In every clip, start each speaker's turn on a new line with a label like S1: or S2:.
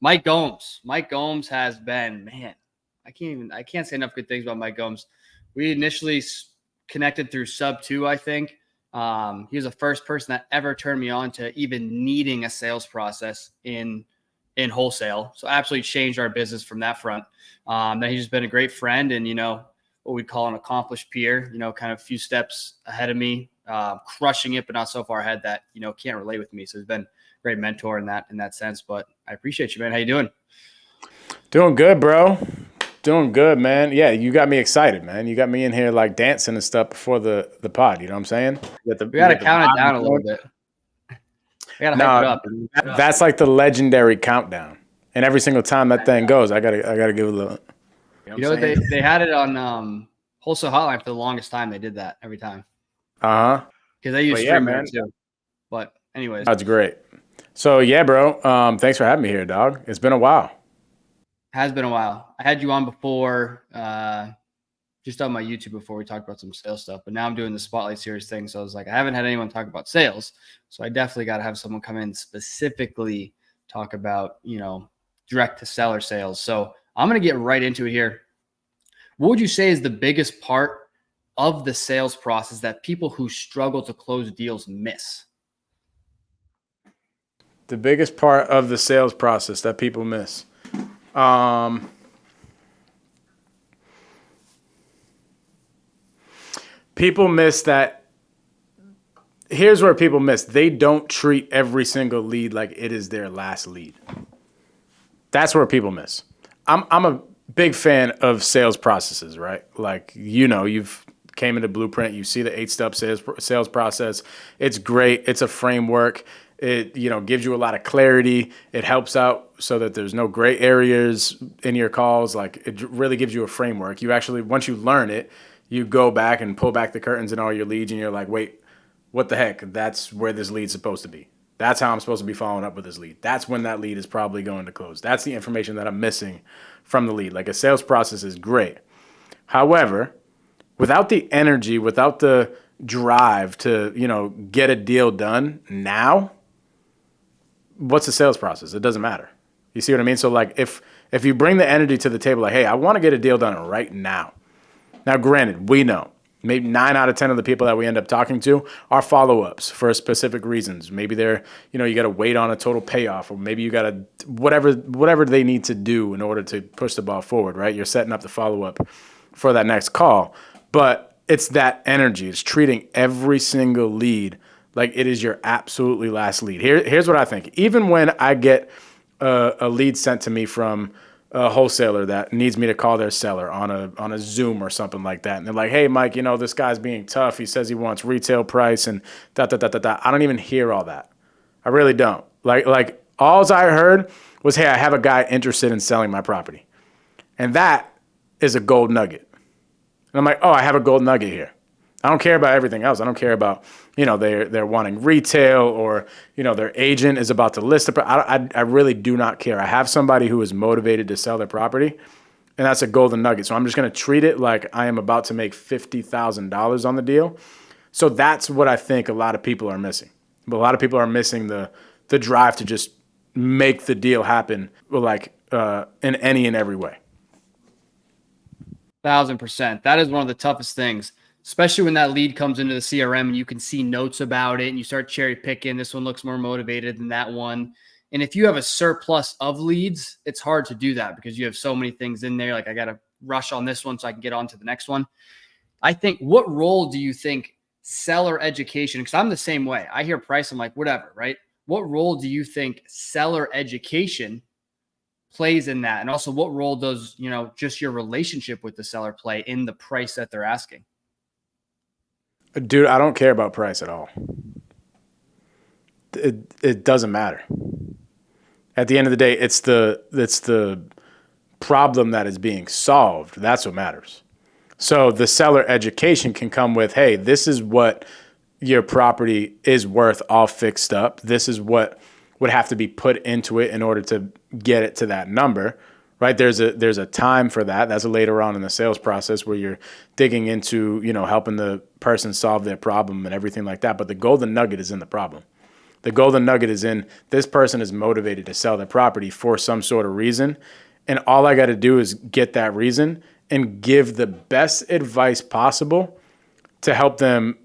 S1: Mike Gomes has been, man, I can't say enough good things about Mike Gomes. We initially connected through Sub 2, I think. He was the first person that ever turned me on to even needing a sales process in wholesale. So absolutely changed our business from that front. Then he's just been a great friend and, what we call an accomplished peer, kind of a few steps ahead of me, crushing it, but not so far ahead that, can't relate with me. So he's been a great mentor in that sense, but I appreciate you, man. How you doing?
S2: Doing good, bro. Doing good, man. Yeah, you got me excited, man. You got me in here like dancing and stuff before the pod. You know what I'm saying?
S1: We got to count it down a little bit. I got to hype it up.
S2: That's like the legendary countdown. And every single time that thing goes, I gotta give it a little.
S1: They had it on Wholesale Hotline for the longest time. They did that every time.
S2: Because
S1: they use StreamYard too. But anyways,
S2: that's great. So yeah, bro. Thanks for having me here, dog. It's been a while.
S1: Has been a while. I had you on before, just on my YouTube before we talked about some sales stuff, but now I'm doing the Spotlight Series thing. So I was like, I haven't had anyone talk about sales. So I definitely got to have someone come in specifically talk about, direct to seller sales. So I'm going to get right into it here. What would you say is the biggest part of the sales process that people who struggle to close deals miss?
S2: The biggest part of the sales process that people miss. People miss that. Here's where people miss. They don't treat every single lead like it is their last lead. That's where people miss. I'm a big fan of sales processes, right? Like, you've came into Blueprint, you see the 8-step sales process. It's great. It's a framework. It, gives you a lot of clarity. It helps out so that there's no gray areas in your calls. Like, it really gives you a framework. You actually, once you learn it, you go back and pull back the curtains in all your leads and you're like, wait, what the heck? That's where this lead's supposed to be. That's how I'm supposed to be following up with this lead. That's when that lead is probably going to close. That's the information that I'm missing from the lead. Like, a sales process is great. However, without the energy, without the drive to, get a deal done now, what's the sales process? It doesn't matter. You see what I mean? So like if you bring the energy to the table, like, hey, I want to get a deal done right now. Now, granted, we know maybe 9 out of 10 of the people that we end up talking to are follow-ups for specific reasons. Maybe they're, you got to wait on a total payoff, or maybe you got to whatever they need to do in order to push the ball forward, right? You're setting up the follow-up for that next call. But it's that energy. It's treating every single lead like it is your absolutely last lead. Here's what I think. Even when I get a lead sent to me from a wholesaler that needs me to call their seller on a Zoom or something like that, and they're like, hey, Mike, this guy's being tough. He says he wants retail price and da. I don't even hear all that. I really don't. Like all I heard was, hey, I have a guy interested in selling my property. And that is a gold nugget. And I'm like, oh, I have a gold nugget here. I don't care about everything else. I don't care about, they're wanting retail, or, their agent is about to list I really do not care. I have somebody who is motivated to sell their property, and that's a golden nugget. So I'm just going to treat it like I am about to make $50,000 on the deal. So that's what I think a lot of people are missing. But a lot of people are missing the drive to just make the deal happen, like in any and every way.
S1: 1,000%. That is one of the toughest things, especially when that lead comes into the CRM and you can see notes about it and you start cherry picking. This one looks more motivated than that one. And if you have a surplus of leads, it's hard to do that because you have so many things in there. Like, I got to rush on this one so I can get on to the next one. I think, what role do you think seller education, because I'm the same way. I hear price, I'm like, whatever, right? What role do you think seller education plays in that? And also, what role does, just your relationship with the seller play in the price that they're asking?
S2: Dude, I don't care about price at all. It doesn't matter. At the end of the day, it's the problem that is being solved. That's what matters. So the seller education can come with, hey, this is what your property is worth all fixed up. This is what would have to be put into it in order to get it to that number, right? There's a time for that. That's later on in the sales process where you're digging into, helping the person solve their problem and everything like that. But the golden nugget is in the problem. The golden nugget is in this person is motivated to sell their property for some sort of reason. And all I got to do is get that reason and give the best advice possible to help them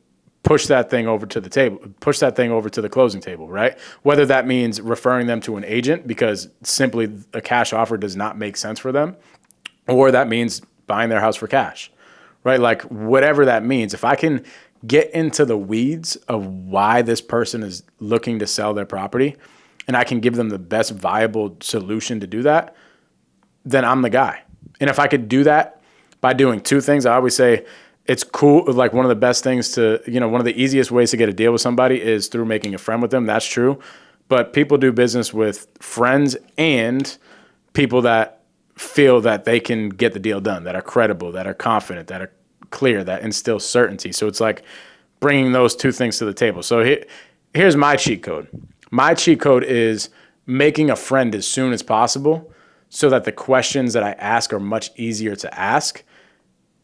S2: push that thing over to the table, push that thing over to the closing table, right? Whether that means referring them to an agent because simply a cash offer does not make sense for them, or that means buying their house for cash, right? Like whatever that means, if I can get into the weeds of why this person is looking to sell their property and I can give them the best viable solution to do that, then I'm the guy. And if I could do that by doing two things, I always say it's cool. Like one of the best things to, one of the easiest ways to get a deal with somebody is through making a friend with them. That's true. But people do business with friends and people that feel that they can get the deal done, that are credible, that are confident, that are clear, that instill certainty. So it's like bringing those two things to the table. So here's my cheat code. My cheat code is making a friend as soon as possible so that the questions that I ask are much easier to ask.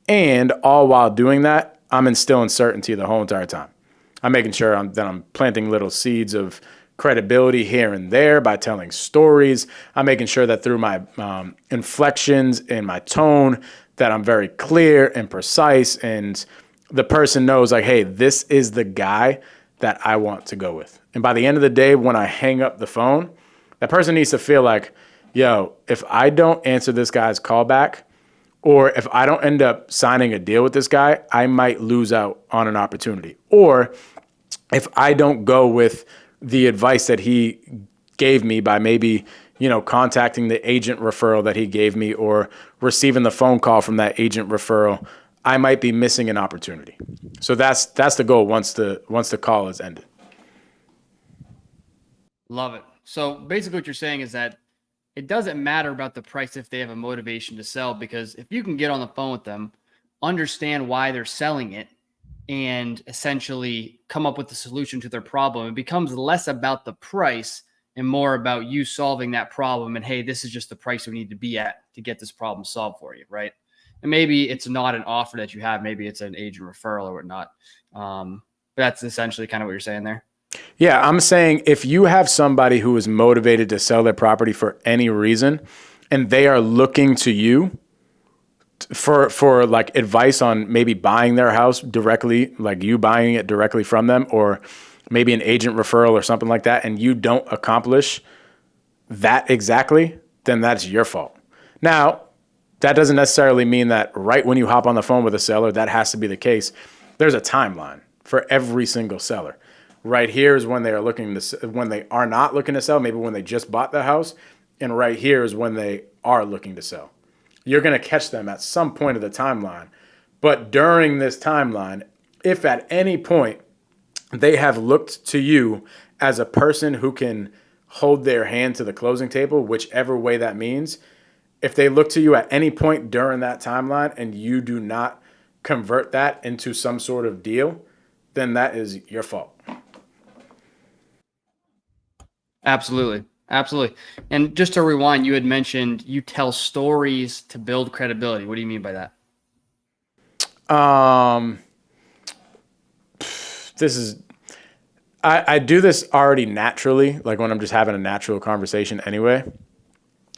S2: And all while doing that, I'm instilling certainty the whole entire time. I'm making sure I'm planting little seeds of credibility here and there by telling stories. I'm making sure that through my inflections and my tone that I'm very clear and precise, and the person knows like, hey, this is the guy that I want to go with. And by the end of the day, when I hang up the phone, that person needs to feel like, yo, if I don't answer this guy's call back, or if I don't end up signing a deal with this guy, I might lose out on an opportunity. Or if I don't go with the advice that he gave me by maybe, contacting the agent referral that he gave me or receiving the phone call from that agent referral, I might be missing an opportunity. So that's the goal once the call is ended.
S1: Love it. So basically what you're saying is that it doesn't matter about the price if they have a motivation to sell, because if you can get on the phone with them, understand why they're selling it, and essentially come up with a solution to their problem, it becomes less about the price and more about you solving that problem. And hey, this is just the price we need to be at to get this problem solved for you, right? And maybe it's not an offer that you have. Maybe it's an agent referral or whatnot. But that's essentially kind of what you're saying there.
S2: Yeah, I'm saying if you have somebody who is motivated to sell their property for any reason and they are looking to you for like advice on maybe buying their house directly, like you buying it directly from them, or maybe an agent referral or something like that, and you don't accomplish that exactly, then that's your fault. Now, that doesn't necessarily mean that right when you hop on the phone with a seller, that has to be the case. There's a timeline for every single seller. Right here is when they are when they are not looking to sell, maybe when they just bought the house, and right here is when they are looking to sell. You're going to catch them at some point of the timeline. But during this timeline, if at any point they have looked to you as a person who can hold their hand to the closing table, whichever way that means, if they look to you at any point during that timeline and you do not convert that into some sort of deal, then that is your fault.
S1: Absolutely. Absolutely. And just to rewind, you had mentioned you tell stories to build credibility. What do you mean by that?
S2: I do this already naturally, like when I'm just having a natural conversation anyway.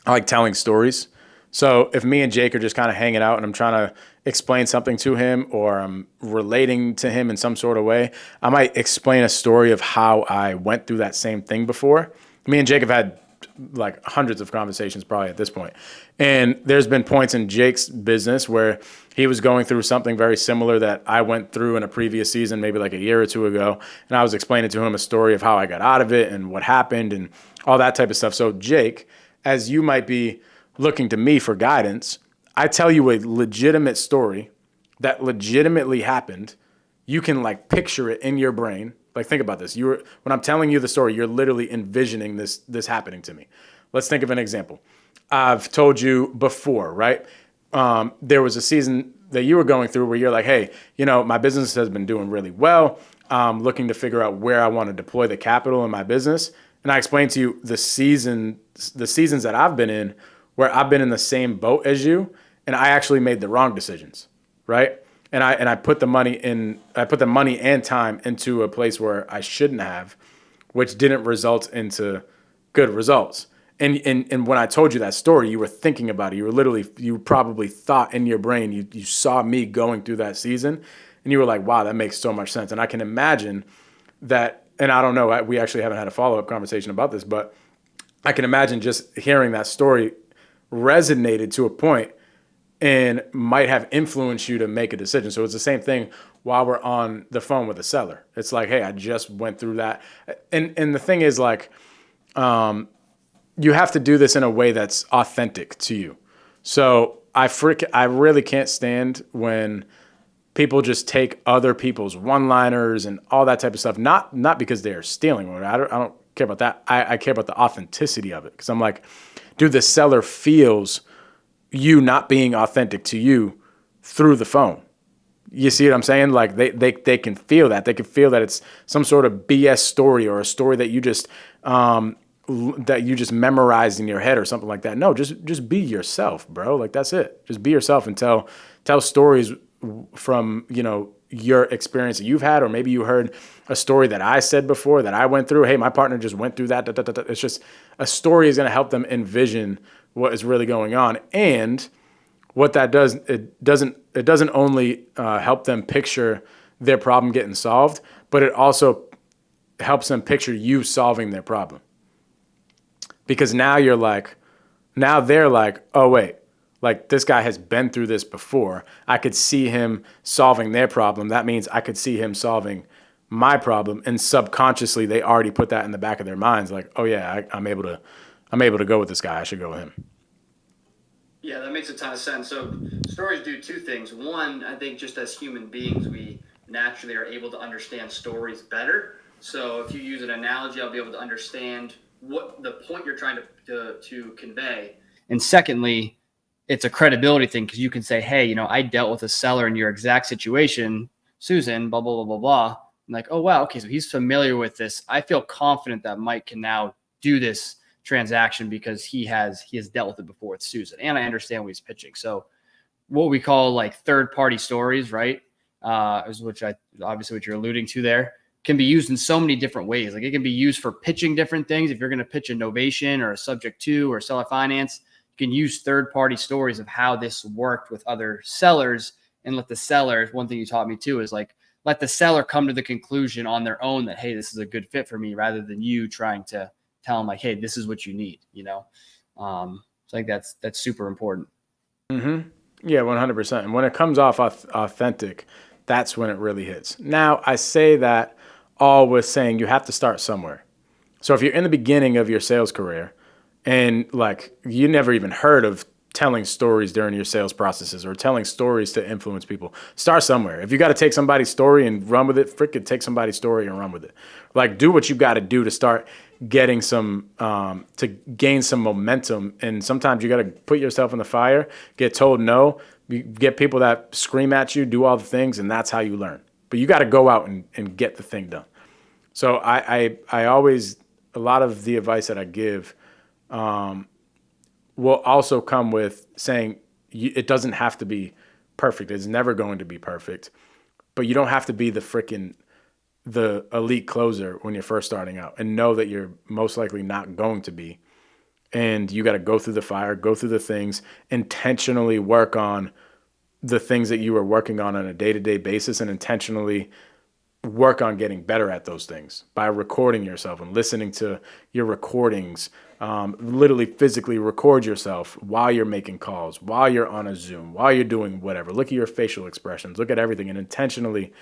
S2: I like telling stories. So if me and Jake are just kind of hanging out and I'm trying to explain something to him or I'm relating to him in some sort of way, I might explain a story of how I went through that same thing before. Me and Jake have had like hundreds of conversations probably at this point. And there's been points in Jake's business where he was going through something very similar that I went through in a previous season, maybe like a year or two ago. And I was explaining to him a story of how I got out of it and what happened and all that type of stuff. So Jake, as you might be looking to me for guidance, I tell you a legitimate story that legitimately happened. You can like picture it in your brain. Like think about this. When I'm telling you the story, you're literally envisioning this happening to me. Let's think of an example. I've told you before, right? There was a season that you were going through where you're like, hey, my business has been doing really well. I'm looking to figure out where I want to deploy the capital in my business. And I explained to you the seasons that I've been in where I've been in the same boat as you, and I actually made the wrong decisions, right? And I put the money and time into a place where I shouldn't have, which didn't result into good results. And when I told you that story, you were thinking about it. You probably thought in your brain, you saw me going through that season, and you were like, wow, that makes so much sense. And I can imagine that, and I don't know, we actually haven't had a follow-up conversation about this, but I can imagine just hearing that story resonated to a point and might have influenced you to make a decision. So it's the same thing while we're on the phone with a seller. It's like, hey, I just went through that. And the thing is, like, you have to do this in a way that's authentic to you. So I really can't stand when people just take other people's one-liners and all that type of stuff. Not because they're stealing. I don't care about that. I care about the authenticity of it, because I'm like, dude, the seller feels you not being authentic to you through the phone. You see what I'm saying? Like they can feel that. They can feel that it's some sort of BS story, or a story that you just memorized in your head or something like that. No, just be yourself, bro. Like, that's it. Just be yourself and tell stories from, your experience that you've had, or maybe you heard a story that I said before that I went through. Hey, my partner just went through that. It's just, a story is going to help them envision what is really going on. And what that does, it doesn't only help them picture their problem getting solved, but it also helps them picture you solving their problem. Because now they're like, oh wait, like, this guy has been through this before. I could see him solving their problem. That means I could see him solving my problem. And subconsciously, they already put that in the back of their minds. Like, oh yeah, I'm able to go with this guy. I should go with him.
S1: Yeah, that makes a ton of sense. So stories do two things. One, I think just as human beings, we naturally are able to understand stories better. So if you use an analogy, I'll be able to understand what the point you're trying to convey. And secondly, it's a credibility thing, because you can say, hey, I dealt with a seller in your exact situation, Susan, blah, blah, blah, blah, blah. I'm like, oh, wow, okay, so he's familiar with this. I feel confident that Mike can now do this transaction because he has dealt with it before with Susan, and I understand what he's pitching. So what we call like third-party stories, right, which obviously what you're alluding to there, can be used in so many different ways. Like, it can be used for pitching different things. If you're going to pitch a novation or a subject to or seller finance, you can use third-party stories of how this worked with other sellers, and let the seller, one thing you taught me too is, like, let the seller come to the conclusion on their own that, hey, this is a good fit for me, rather than you trying to tell them, like, hey, this is what you need, So I think that's super important.
S2: Mm-hmm. Yeah, 100%. And when it comes off authentic, that's when it really hits. Now, I say that all with saying you have to start somewhere. So if you're in the beginning of your sales career and, like, you never even heard of telling stories during your sales processes or telling stories to influence people, start somewhere. If you got to take somebody's story and run with it, frickin' take somebody's story and run with it. Like, do what you got to do to start getting to gain some momentum. And sometimes you got to put yourself in the fire, get told no, get people that scream at you, do all the things, and that's how you learn. But you got to go out and get the thing done. So I always, a lot of the advice that I give will also come with saying it doesn't have to be perfect. It's never going to be perfect, but you don't have to be the elite closer when you're first starting out, and know that you're most likely not going to be. And you got to go through the fire, go through the things, intentionally work on the things that you are working on a day-to-day basis, and intentionally work on getting better at those things by recording yourself and listening to your recordings. Literally physically record yourself while you're making calls, while you're on a Zoom, while you're doing whatever. Look at your facial expressions, look at everything, and intentionally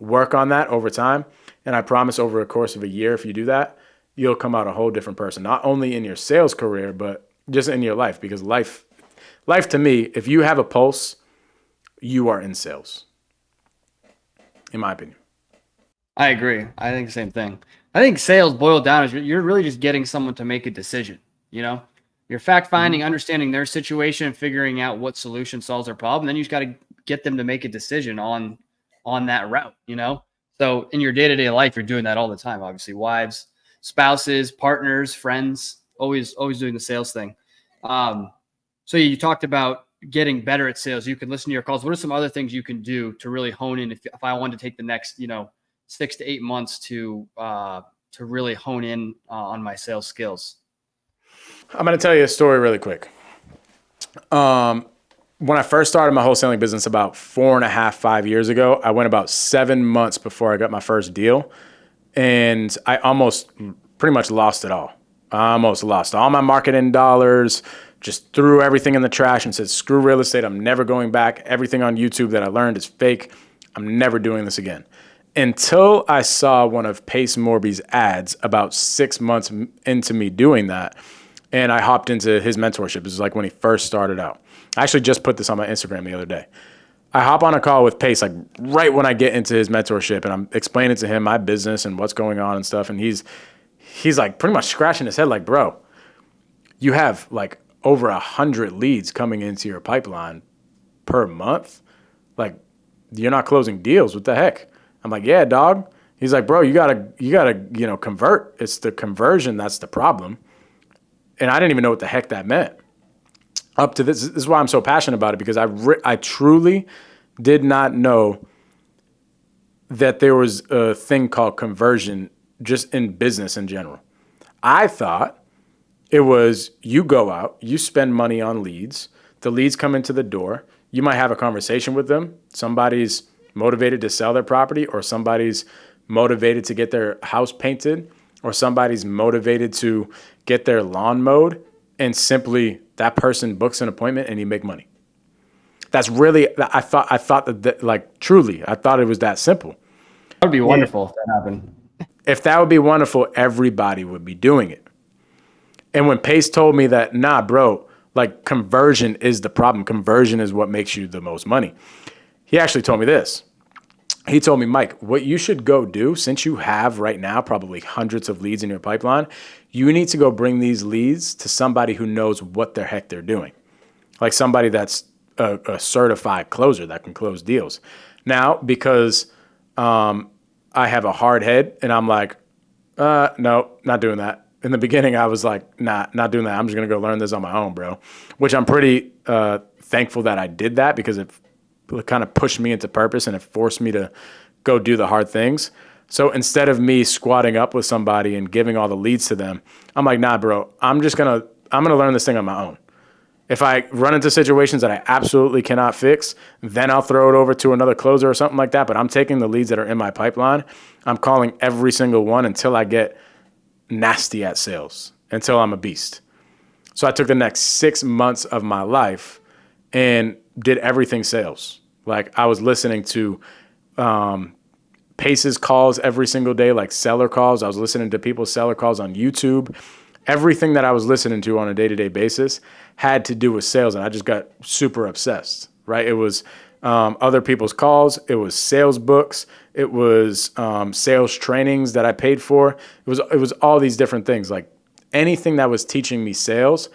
S2: work on that over time. And I promise, over a course of a year, if you do that, you'll come out a whole different person, not only in your sales career, but just in your life. Because life to me, if you have a pulse, you are in sales, in my opinion.
S1: I agree. I think the same thing. I think sales boiled down is you're really just getting someone to make a decision. You're fact finding, understanding their situation, figuring out what solution solves their problem. Then you just got to get them to make a decision on that route. So in your day-to-day life, you're doing that all the time. Obviously, wives, spouses, partners, friends, always doing the sales thing. So you talked about getting better at sales. You can listen to your calls. What are some other things you can do to really hone in if I wanted to take the next, 6 to 8 months to to really hone in on my sales skills.
S2: I'm going to tell you a story really quick. When I first started my wholesaling business about 4.5, 5 years ago, I went about 7 months before I got my first deal. And I almost pretty much lost it all. I almost lost all my marketing dollars, just threw everything in the trash and said, screw real estate. I'm never going back. Everything on YouTube that I learned is fake. I'm never doing this again. Until I saw one of Pace Morby's ads about 6 months into me doing that. And I hopped into his mentorship. It was like when he first started out. I actually just put this on my Instagram the other day. I hop on a call with Pace, like right when I get into his mentorship, and I'm explaining to him my business and what's going on and stuff. And he's like pretty much scratching his head like, bro, you have like over 100 leads coming into your pipeline per month. Like, you're not closing deals. What the heck? I'm like, yeah, dog. He's like, bro, you gotta, convert. It's the conversion that's the problem. And I didn't even know what the heck that meant. Up to this is why I'm so passionate about it, because I truly did not know that there was a thing called conversion just in business in general. I thought it was you go out, you spend money on leads, the leads come into the door, you might have a conversation with them, somebody's motivated to sell their property, or somebody's motivated to get their house painted, or somebody's motivated to get their lawn mowed, and simply that person books an appointment and you make money. That's really, I thought that like truly, I thought it was that simple.
S1: That would be wonderful if that happened.
S2: If that would be wonderful, everybody would be doing it. And when Pace told me that, nah, bro, like conversion is the problem. Conversion is what makes you the most money. He actually told me this. He told me, Mike, what you should go do, since you have right now probably hundreds of leads in your pipeline, you need to go bring these leads to somebody who knows what the heck they're doing. Like somebody that's a certified closer that can close deals. Now, because I have a hard head and I'm like, no, not doing that. In the beginning, I was like, nah, not doing that. I'm just going to go learn this on my own, bro, which I'm pretty thankful that I did that, because it kind of pushed me into purpose and it forced me to go do the hard things. So instead of me squatting up with somebody and giving all the leads to them, I'm like, nah, bro, I'm going to learn this thing on my own. If I run into situations that I absolutely cannot fix, then I'll throw it over to another closer or something like that. But I'm taking the leads that are in my pipeline. I'm calling every single one until I get nasty at sales, until I'm a beast. So I took the next 6 months of my life and did everything sales. Like I was listening to Pace's calls every single day, like seller calls. I was listening to people's seller calls on YouTube. Everything that I was listening to on a day-to-day basis had to do with sales, and I just got super obsessed, right? It was other people's calls. It was sales books. It was sales trainings that I paid for. It was all these different things, like anything that was teaching me sales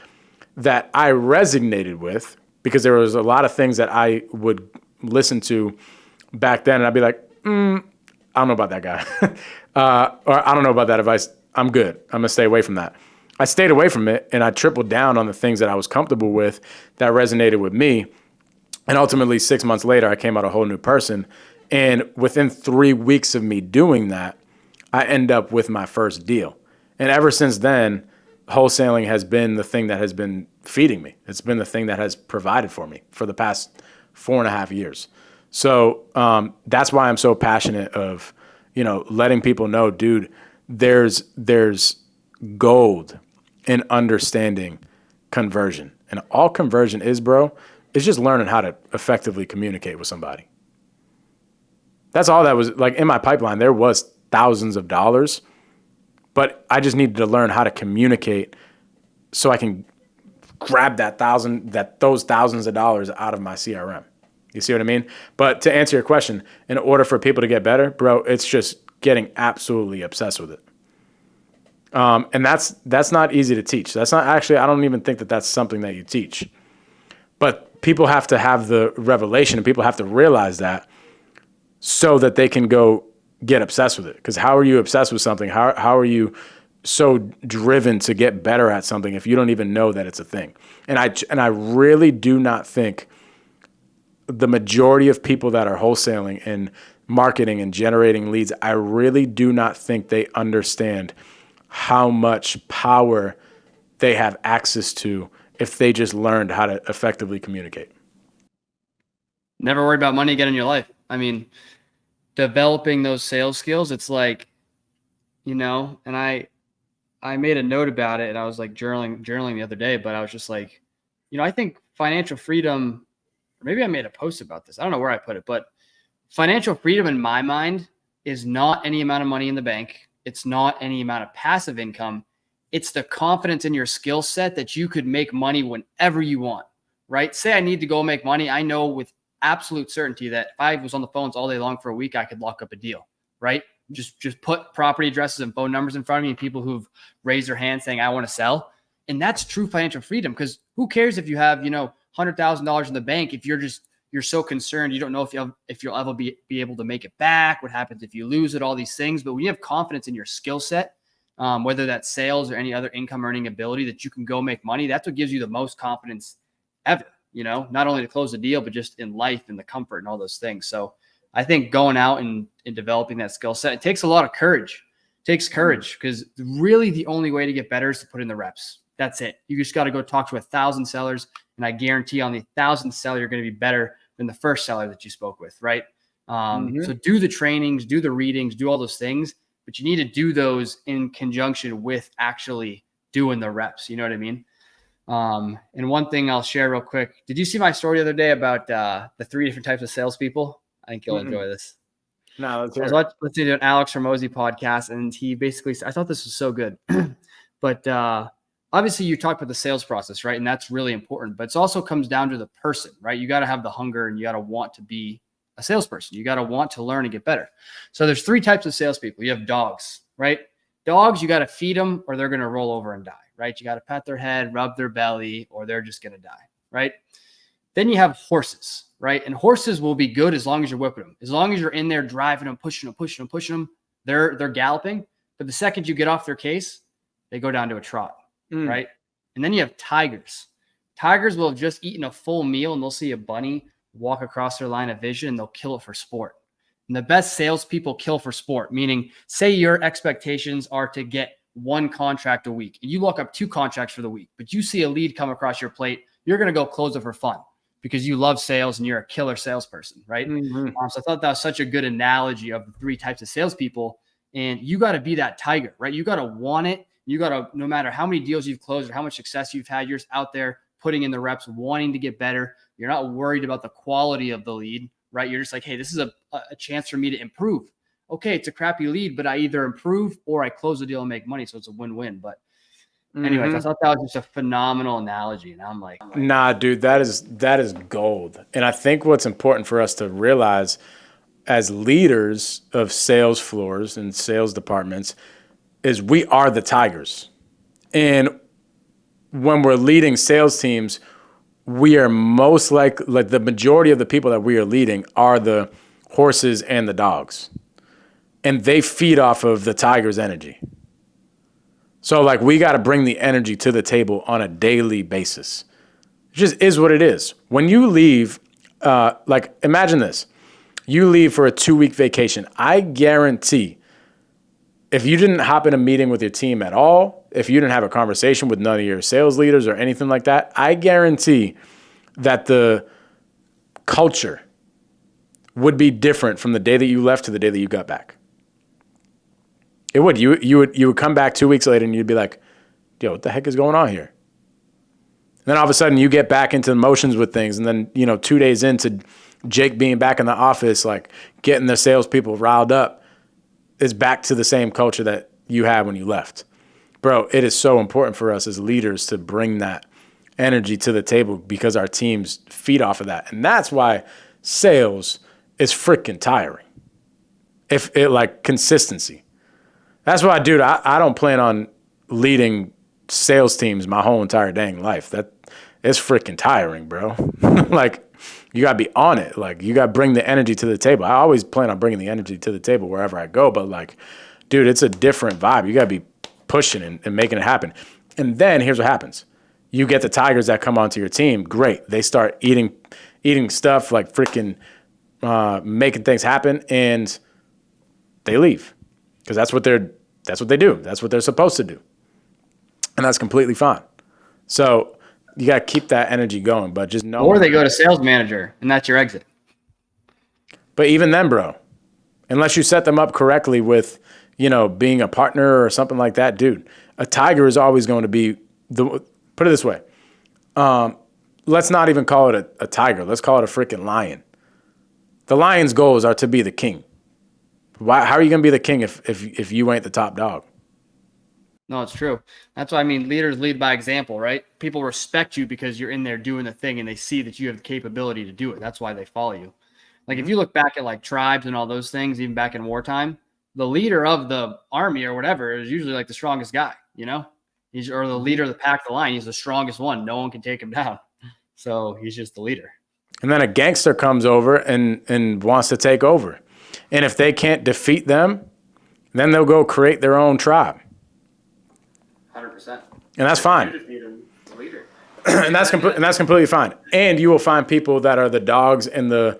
S2: that I resonated with, because there was a lot of things that I would listen to back then, and I'd be like, I don't know about that guy, or I don't know about that advice. I'm good. I'm gonna stay away from that. I stayed away from it, and I tripled down on the things that I was comfortable with that resonated with me. And ultimately, 6 months later, I came out a whole new person. And within 3 weeks of me doing that, I end up with my first deal. And ever since then, wholesaling has been the thing that has been feeding me. It's been the thing that has provided for me for the past 4.5 years. So that's why I'm so passionate of, letting people know, dude, there's gold in understanding conversion. And all conversion is, bro, is just learning how to effectively communicate with somebody. That's all that was. Like in my pipeline, there was thousands of dollars, but I just needed to learn how to communicate so I can grab those thousands of dollars out of my CRM. You see what I mean? But to answer your question, in order for people to get better, bro, it's just getting absolutely obsessed with it. And that's not easy to teach. That's not actually, I don't even think that that's something that you teach. But people have to have the revelation, and people have to realize that so that they can go get obsessed with it. Because how are you obsessed with something? How are you so driven to get better at something if you don't even know that it's a thing? And I really do not think the majority of people that are wholesaling and marketing and generating leads, I really do not think they understand how much power they have access to if they just learned how to effectively communicate.
S1: Never worry about money again in your life. I mean, developing those sales skills, it's like, and I made a note about it, and I was like journaling the other day, but I was just like, I think financial freedom, or maybe I made a post about this. I don't know where I put it, but financial freedom in my mind is not any amount of money in the bank. It's not any amount of passive income. It's the confidence in your skill set that you could make money whenever you want, right? Say I need to go make money. I know with absolute certainty that if I was on the phones all day long for a week, I could lock up a deal, right? Just put property addresses and phone numbers in front of me and people who've raised their hand saying, I want to sell. And that's true financial freedom, because who cares if you have, $100,000 in the bank if you're so concerned you don't know if you'll ever be able to make it back, what happens if you lose it, all these things. But when you have confidence in your skill set, whether that's sales or any other income earning ability that you can go make money, that's what gives you the most confidence ever, not only to close the deal, but just in life and the comfort and all those things. So I think going out and developing that skill set, it takes a lot of courage. It takes courage, because really the only way to get better is to put in the reps. That's it. You just got to go talk to 1,000 sellers, and I guarantee on the 1,000th seller, you're going to be better than the first seller that you spoke with, right? So do the trainings, do the readings, do all those things, but you need to do those in conjunction with actually doing the reps. You know what I mean? And one thing I'll share real quick. Did you see my story the other day about the 3 different types of salespeople? I think you'll enjoy this.
S2: No, let's
S1: So
S2: hear
S1: I was listening to an Alex Hormozi podcast, and he basically said, I thought this was so good. But obviously you talk about the sales process, right? And that's really important, but it also comes down to the person, right? You got to have the hunger, and you got to want to be a salesperson. You got to want to learn and get better. So there's 3 types of salespeople. You have dogs, right? Dogs, you got to feed them or they're going to roll over and die, right? You got to pat their head, rub their belly, or they're just going to die, right? Then you have horses, right? And horses will be good as long as you're whipping them. As long as you're in there driving them, pushing them, they're galloping. But the second you get off their case, they go down to a trot, right? And then you have tigers. Tigers will have just eaten a full meal, and they'll see a bunny walk across their line of vision, and they'll kill it for sport. And the best salespeople kill for sport, meaning say your expectations are to get 1 contract a week, and you look up 2 contracts for the week, but you see a lead come across your plate, you're going to go close it for fun because you love sales and you're a killer salesperson, right? So I thought that was such a good analogy of the 3 types of salespeople. And you got to be that tiger, right? You got to want it. You got to, no matter how many deals you've closed or how much success you've had, you're just out there putting in the reps, wanting to get better. You're not worried about the quality of the lead, right? You're just like, hey, this is a chance for me to improve. Okay, it's a crappy lead, but I either improve or I close the deal and make money. So it's a win-win. But anyways, I thought that was just a phenomenal analogy. And I'm like,
S2: nah, dude, that is gold. And I think what's important for us to realize as leaders of sales floors and sales departments is we are the tigers. And when we're leading sales teams, we are most like the majority of the people that we are leading are the horses and the dogs. And they feed off of the tiger's energy. So like we got to bring the energy to the table on a daily basis. It just is what it is. When you leave, like imagine this, you leave for a 2-week vacation. I guarantee if you didn't hop in a meeting with your team at all, if you didn't have a conversation with none of your sales leaders or anything like that, I guarantee that the culture would be different from the day that you left to the day that you got back. It would. You would come back 2 weeks later and you'd be like, yo, what the heck is going on here? And then all of a sudden you get back into motions with things. And then, 2 days into Jake being back in the office, like getting the salespeople riled up, is back to the same culture that you had when you left. Bro, it is so important for us as leaders to bring that energy to the table because our teams feed off of that. And that's why sales is freaking tiring. If it like consistency. That's why, dude, I don't plan on leading sales teams my whole entire dang life. That is freaking tiring, bro. Like, you got to be on it. Like, you got to bring the energy to the table. I always plan on bringing the energy to the table wherever I go. But, like, dude, it's a different vibe. You got to be pushing and making it happen. And then here's what happens. You get the tigers that come onto your team. Great. They start eating stuff like freaking making things happen, and they leave because that's what they do. That's what they're supposed to do, and that's completely fine. So you got to keep that energy going, but just know.
S1: Or they go to sales manager, and that's your exit.
S2: But even then, bro, unless you set them up correctly with, being a partner or something like that, dude, a tiger is always going to be put it this way. Let's not even call it a tiger. Let's call it a freaking lion. The lion's goals are to be the king. How are you going to be the king if you ain't the top dog?
S1: No, it's true. That's why leaders lead by example, right? People respect you because you're in there doing the thing and they see that you have the capability to do it. That's why they follow you. Like if you look back at like tribes and all those things, even back in wartime, the leader of the army or whatever is usually like the strongest guy, He's or the leader of the pack, the lion. He's the strongest one. No one can take him down. So he's just the leader.
S2: And then a gangster comes over and wants to take over. And if they can't defeat them, then they'll go create their own tribe.
S1: 100%.
S2: And that's fine.
S1: You just need a leader.
S2: and that's completely fine. And you will find people that are the dogs and the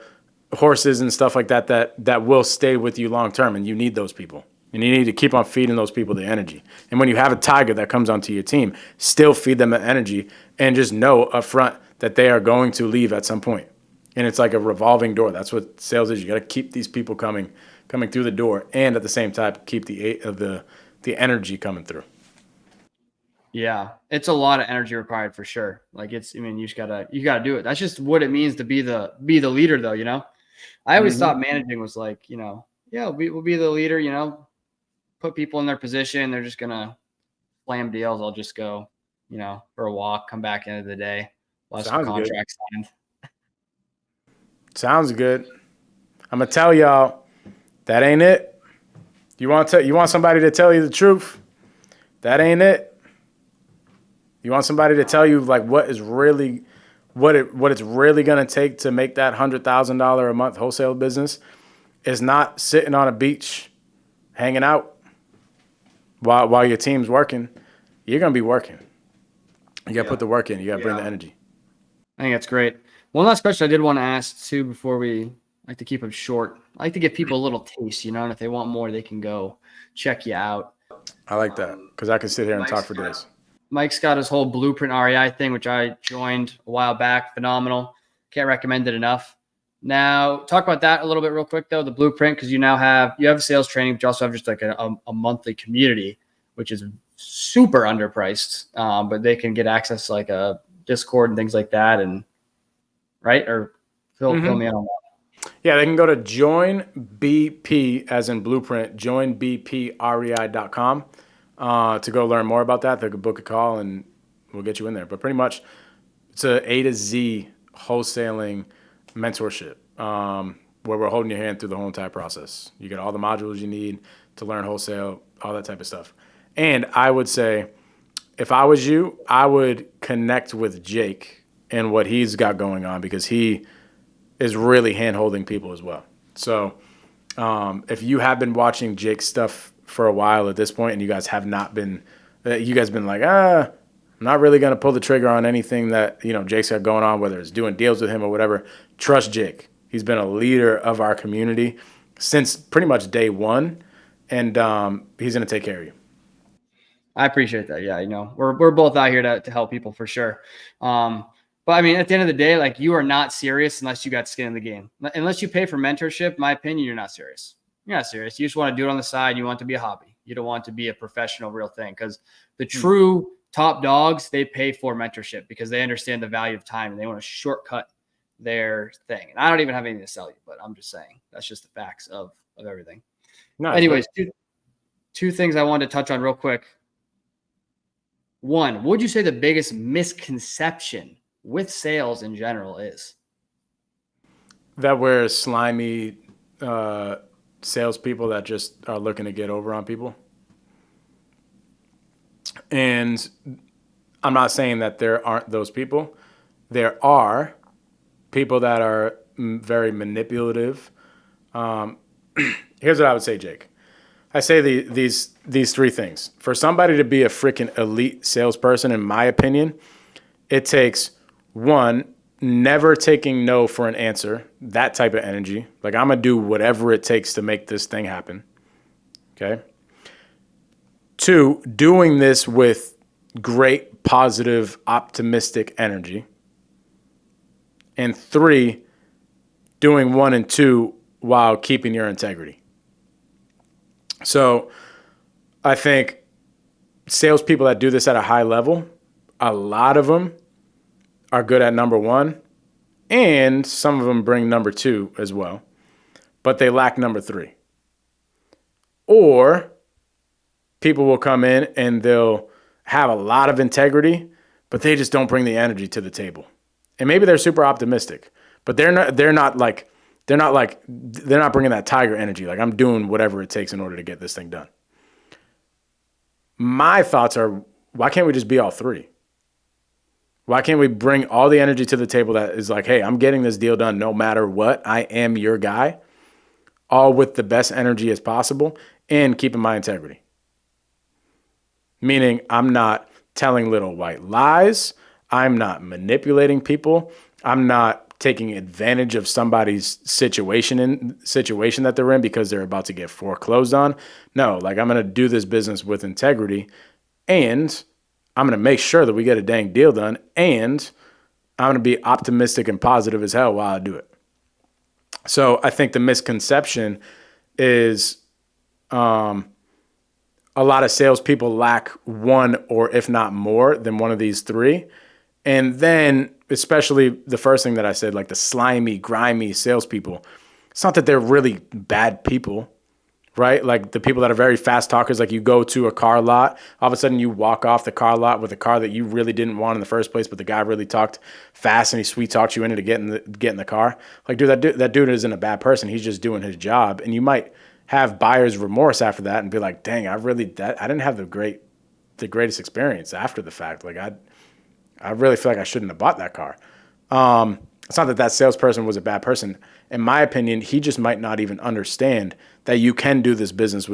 S2: horses and stuff like that will stay with you long term, and you need those people. And you need to keep on feeding those people the energy. And when you have a tiger that comes onto your team, still feed them the energy and just know up front that they are going to leave at some point. And it's like a revolving door. That's what sales is. You got to keep these people coming through the door, and at the same time keep the energy coming through.
S1: Yeah, it's a lot of energy required for sure. Like you just gotta do it. That's just what it means to be the leader, though. I always thought managing was like, we'll be the leader. Put people in their position. They're just gonna slam deals. I'll just go, for a walk, come back end of the day, watch the contract signed.
S2: Sounds good. I'm gonna tell y'all that ain't it. You want somebody to tell you the truth? That ain't it. You want somebody to tell you like what it's really gonna take to make that $100,000 a month wholesale business is not sitting on a beach, hanging out while your team's working. You're gonna be working. You gotta put the work in. You gotta bring the energy.
S1: I think that's great. One last question I did want to ask too before we like to keep them short. I like to give people a little taste, and if they want more, they can go check you out.
S2: I like that because I can sit here and talk for days.
S1: Mike's got his whole Blueprint REI thing, which I joined a while back. Phenomenal. Can't recommend it enough. Now, talk about that a little bit real quick, though, the Blueprint, because you have sales training, but you also have just like a monthly community, which is super underpriced, but they can get access to like a Discord and things like that. And right? Or fill me in on that.
S2: Yeah, they can go to join BP, as in Blueprint, joinbprei.com. To go learn more about that. They could book a call and we'll get you in there. But pretty much it's a A to Z wholesaling mentorship where we're holding your hand through the whole entire process. You get all the modules you need to learn wholesale, all that type of stuff. And I would say, if I was you, I would connect with Jake and what he's got going on because he is really hand-holding people as well. So if you have been watching Jake's stuff for a while at this point, and you guys have not been, been like, I'm not really going to pull the trigger on anything that, Jake's got going on, whether it's doing deals with him or whatever. Trust Jake. He's been a leader of our community since pretty much day one, and he's going to take care of you.
S1: I appreciate that. Yeah, we're both out here to help people for sure. But at the end of the day, like you are not serious unless you got skin in the game. Unless you pay for mentorship, my opinion, you're not serious. You're not serious. You just want to do it on the side. You want it to be a hobby. You don't want it to be a professional, real thing. Because the true top dogs, they pay for mentorship because they understand the value of time and they want to shortcut their thing. And I don't even have anything to sell you, but I'm just saying that's just the facts of everything. Nice. Anyways, two things I wanted to touch on real quick. One, what would you say the biggest misconception with sales in general is?
S2: That we're slimy salespeople that just are looking to get over on people. And I'm not saying that there aren't those people. There are people that are very manipulative. Here's what I would say, Jake. I say these three things. For somebody to be a freaking elite salesperson, in my opinion, it takes, one, never taking no for an answer, that type of energy. Like, I'm going to do whatever it takes to make this thing happen. Okay. 2, doing this with great, positive, optimistic energy. And 3, doing 1 and 2 while keeping your integrity. So I think salespeople that do this at a high level, a lot of them are good at number 1, and some of them bring number 2 as well, but they lack number 3. Or people will come in and they'll have a lot of integrity, but they just don't bring the energy to the table. And maybe they're super optimistic, but they're not bringing that tiger energy. Like, I'm doing whatever it takes in order to get this thing done. My thoughts are, why can't we just be all 3? Why can't we bring all the energy to the table that is like, hey, I'm getting this deal done no matter what. I am your guy, all with the best energy as possible and keeping my integrity. Meaning, I'm not telling little white lies. I'm not manipulating people. I'm not taking advantage of somebody's situation that they're in because they're about to get foreclosed on. No, like, I'm going to do this business with integrity, and I'm going to make sure that we get a dang deal done, and I'm going to be optimistic and positive as hell while I do it. So I think the misconception is a lot of salespeople lack 1 or if not more than one of these 3. And then, especially the first thing that I said, like the slimy, grimy salespeople, it's not that they're really bad people, right? Like the people that are very fast talkers, like you go to a car lot, all of a sudden you walk off the car lot with a car that you really didn't want in the first place, but the guy really talked fast and he sweet talked you into getting in the car. Like, dude, that dude isn't a bad person. He's just doing his job. And you might have buyer's remorse after that and be like, dang, I didn't have the greatest experience after the fact. Like, I really feel like I shouldn't have bought that car. It's not that salesperson was a bad person. In my opinion, he just might not even understand that you can do this business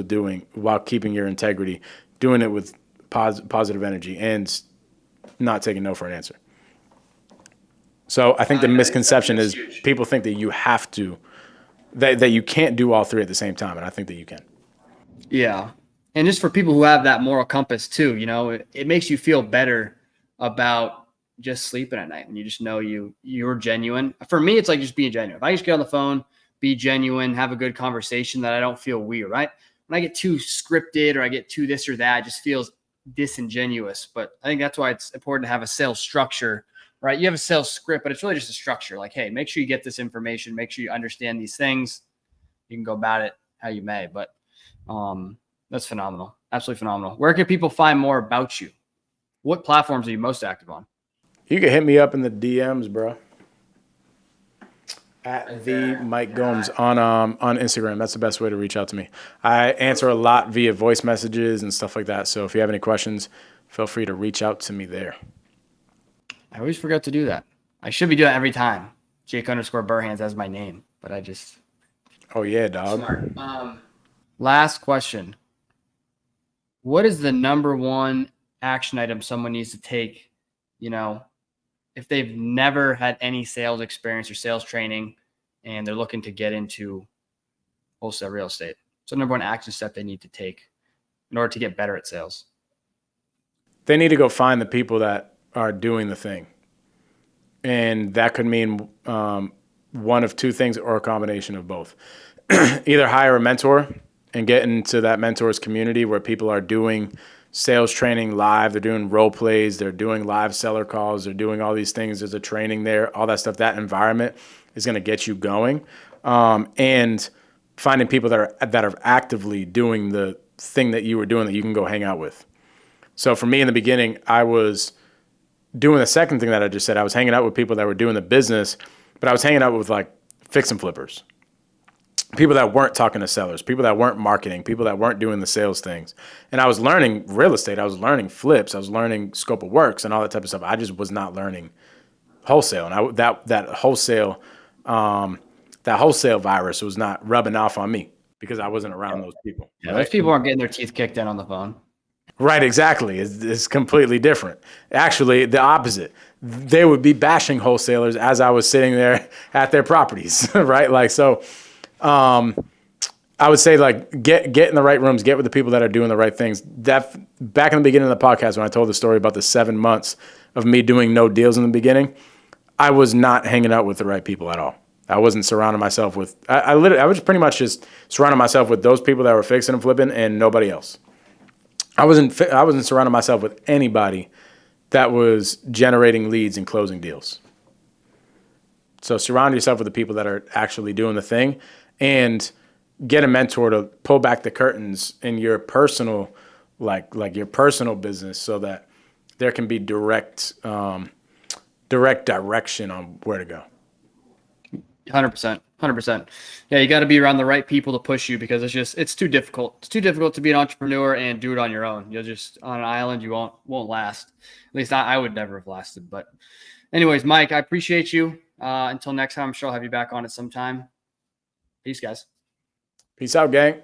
S2: while keeping your integrity, doing it with positive energy, and not taking no for an answer. So I think the misconception is people think that you have to, that you can't do all 3 at the same time, and I think that you can.
S1: Yeah. And just for people who have that moral compass too, it makes you feel better about just sleeping at night, and you just know you're genuine. For me, it's like just being genuine. If I just get on the phone, be genuine, have a good conversation, that I don't feel weird, right? When I get too scripted or I get too this or that, it just feels disingenuous. But I think that's why it's important to have a sales structure, right? You have a sales script, but it's really just a structure. Like, hey, make sure you get this information, make sure you understand these things. You can go about it how you may, but that's phenomenal. Absolutely phenomenal. Where can people find more about you? What platforms are you most active on?
S2: You can hit me up in the DMs, bro. At the Mike Gomes on Instagram. That's the best way to reach out to me. I answer a lot via voice messages and stuff like that. So if you have any questions, feel free to reach out to me there.
S1: I always forget to do that. I should be doing that every time. Jake_Burhands as my name, but I just.
S2: Oh yeah, dog.
S1: Smart. Last question. What is the number one action item someone needs to take, if they've never had any sales experience or sales training and they're looking to get into wholesale real estate? So number one action step they need to take in order to get better at sales?
S2: They need to go find the people that are doing the thing. And that could mean one of 2 things or a combination of both. Either hire a mentor and get into that mentor's community where people are doing sales training live. They're doing role plays. They're doing live seller calls. They're doing all these things. There's a training there, all that stuff. That environment is going to get you going. And finding people that are actively doing the thing that you were doing that you can go hang out with. So for me in the beginning, I was doing the second thing that I just said. I was hanging out with people that were doing the business, but I was hanging out with like fix and flippers. People that weren't talking to sellers, people that weren't marketing, people that weren't doing the sales things. And I was learning real estate. I was learning flips. I was learning scope of works and all that type of stuff. I just was not learning wholesale. And that wholesale virus was not rubbing off on me because I wasn't around those people.
S1: Yeah, those people aren't getting their teeth kicked in on the phone.
S2: Right, exactly. It's completely different. Actually, the opposite. They would be bashing wholesalers as I was sitting there at their properties, right? Like, so I would say like get in the right rooms, get with the people that are doing the right things. That back in the beginning of the podcast when I told the story about the 7 months of me doing no deals in the beginning, I was not hanging out with the right people at all. I wasn't surrounding myself with. I was pretty much just surrounding myself with those people that were fixing and flipping and nobody else. I wasn't surrounding myself with anybody that was generating leads and closing deals. So surround yourself with the people that are actually doing the thing, and get a mentor to pull back the curtains in your personal, like your personal business, so that there can be direct direction on where to go.
S1: 100%. 100%. Yeah, you got to be around the right people to push you, because it's too difficult. It's too difficult to be an entrepreneur and do it on your own. You'll just, on an island, you won't last. At least I would never have lasted. But anyways, Mike, I appreciate you. Until next time, I'm sure I'll have you back on at some time. Peace, guys.
S2: Peace out, gang.